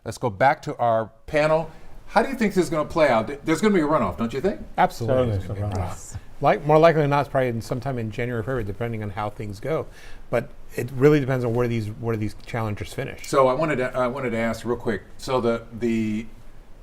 Let's go back to our panel. How do you think this is going to play out? There's going to be a runoff, don't you think? Absolutely. There's gonna be a runoff. More likely than not, it's probably sometime in January or February, depending on how things go. But it really depends on where these challengers finish. So I wanted to ask real quick. So the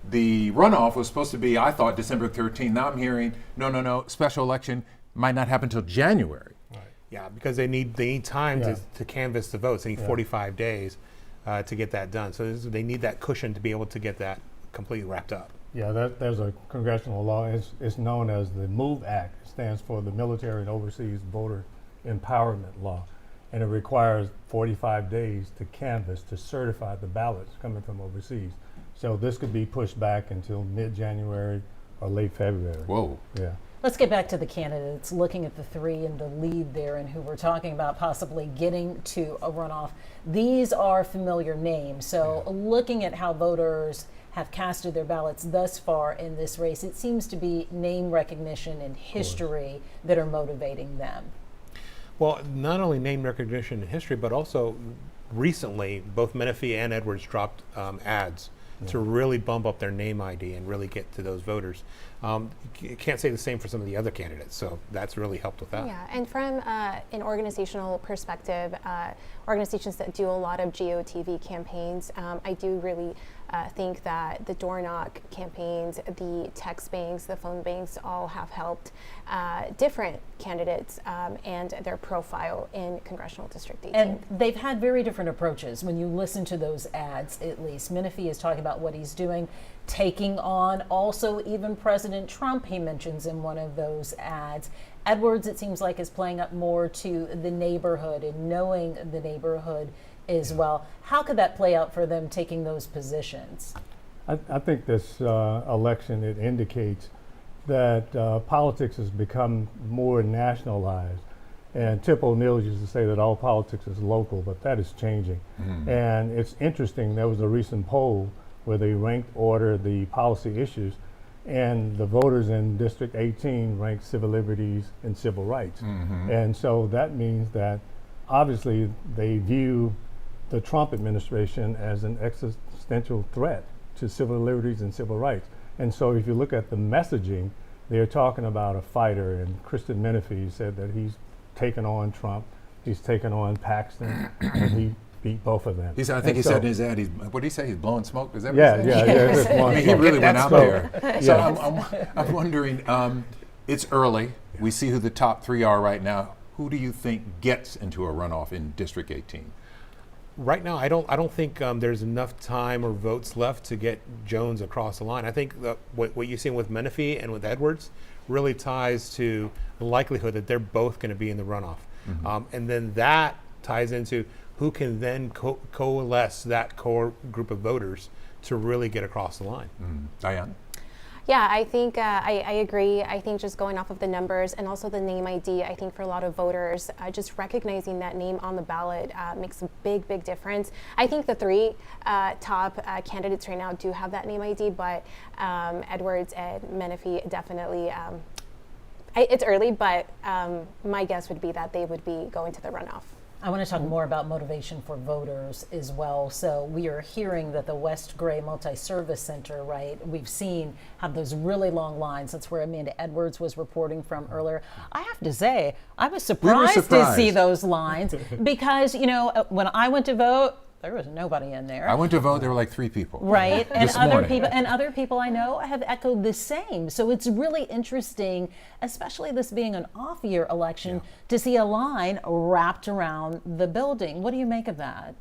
runoff was supposed to be, I thought, December 13th. Now I'm hearing no. Special election might not happen until January. Right. Yeah, because they need time to canvass the votes. They need 45 days to get that done. So they need that cushion to be able to get that completely wrapped up. Yeah, there's a congressional law. It's known as the MOVE Act. It stands for the Military and Overseas Voter Empowerment Law. And it requires 45 days to canvass, to certify the ballots coming from overseas. So this could be pushed back until mid-January or late February. Whoa. Yeah. Let's get back to the candidates, looking at the three in the lead there and who we're talking about possibly getting to a runoff. These are familiar names. So looking at how voters have casted their ballots thus far in this race, it seems to be name recognition and history that are motivating them. Well, not only name recognition and history, but also recently, both Menifee and Edwards dropped ads to really bump up their name ID and really get to those voters. You can't say the same for some of the other candidates, so that's really helped with that. Yeah, and from an organizational perspective, organizations that do a lot of GOTV campaigns, I do really think that the door knock campaigns, the text banks, the phone banks all have helped different candidates and their profile in Congressional District 18. And they've had very different approaches. When you listen to those ads, at least, Menifee is talking about what he's doing, taking on also even President Trump, he mentions in one of those ads. Edwards, it seems like, is playing up more to the neighborhood and knowing the neighborhood as well. How could that play out for them taking those positions? I think this election, it indicates that politics has become more nationalized. And Tip O'Neill used to say that all politics is local, but that is changing. And it's interesting, there was a recent poll where they ranked order the policy issues, and the voters in District 18 ranked civil liberties and civil rights. And so that means that obviously they view the Trump administration as an existential threat to civil liberties and civil rights. And so if you look at the messaging, they're talking about a fighter, and Kristen Menifee said that he's taken on Trump, he's taken on Paxton, and he beat both of them. I think he said in his ad, what did he say? He's blowing smoke? Is that yeah, what he said? yeah. I mean, he really went out there. So Yeah. I'm wondering, it's early. We see who the top three are right now. Who do you think gets into a runoff in District 18? Right now, I don't think there's enough time or votes left to get Jones across the line. I think what you're seeing with Menifee and with Edwards really ties to the likelihood that they're both going to be in the runoff. And then that ties into who can then coalesce that core group of voters to really get across the line. Diane? Yeah, I think I agree. I think just going off of the numbers and also the name ID, I think for a lot of voters, just recognizing that name on the ballot makes a big difference. I think the three top candidates right now do have that name ID, but Edwards and Menifee definitely, it's early, but my guess would be that they would be going to the runoff. I want to talk more about motivation for voters as well. So we are hearing that the West Gray Multi-Service Center, right, we've seen have those really long lines. That's where Amanda Edwards was reporting from earlier. I have to say, I was surprised to see those lines because, when I went to vote, there was nobody in there. I went to vote, there were like 3 people. Right, and other people I know have echoed the same. So it's really interesting, especially this being an off-year election, to see a line wrapped around the building. What do you make of that?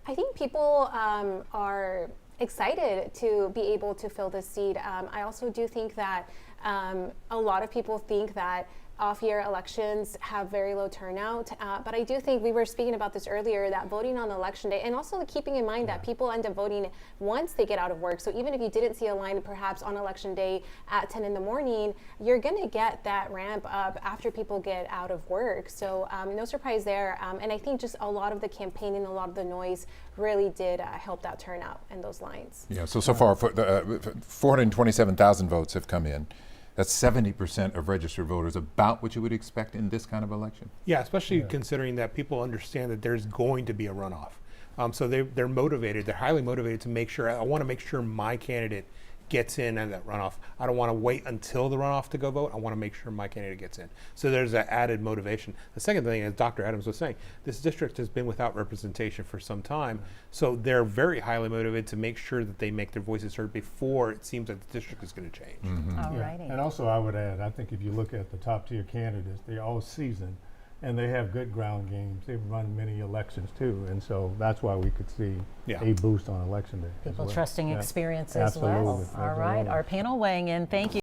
I think people are excited to be able to fill this seat. I also do think that a lot of people think that off-year elections have very low turnout, but I do think we were speaking about this earlier, that voting on election day, and also keeping in mind that people end up voting once they get out of work. So even if you didn't see a line perhaps on election day at 10 in the morning, you're going to get that ramp up after people get out of work. So no surprise there. And I think just a lot of the campaigning, a lot of the noise really did help that turnout and those lines. Yeah, so far 427,000 votes have come in. That's 70% of registered voters, about what you would expect in this kind of election. Yeah, especially considering that people understand that there's going to be a runoff. So they're motivated. They're highly motivated to make sure. I want to make sure my candidate gets in at that runoff. I don't want to wait until the runoff to go vote. I want to make sure my candidate gets in. So there's that added motivation. The second thing, as Dr. Adams was saying, this district has been without representation for some time. So they're very highly motivated to make sure that they make their voices heard before it seems like the district is going to change. All Yeah. righty. And also I would add, I think if you look at the top tier candidates, they're all seasoned and they have good ground games. They've run many elections too, and so that's why we could see Yeah. a boost on election day. as People well. trusting Yeah. experience as well. Absolutely. All right, Absolutely. our panel weighing in. Thank you.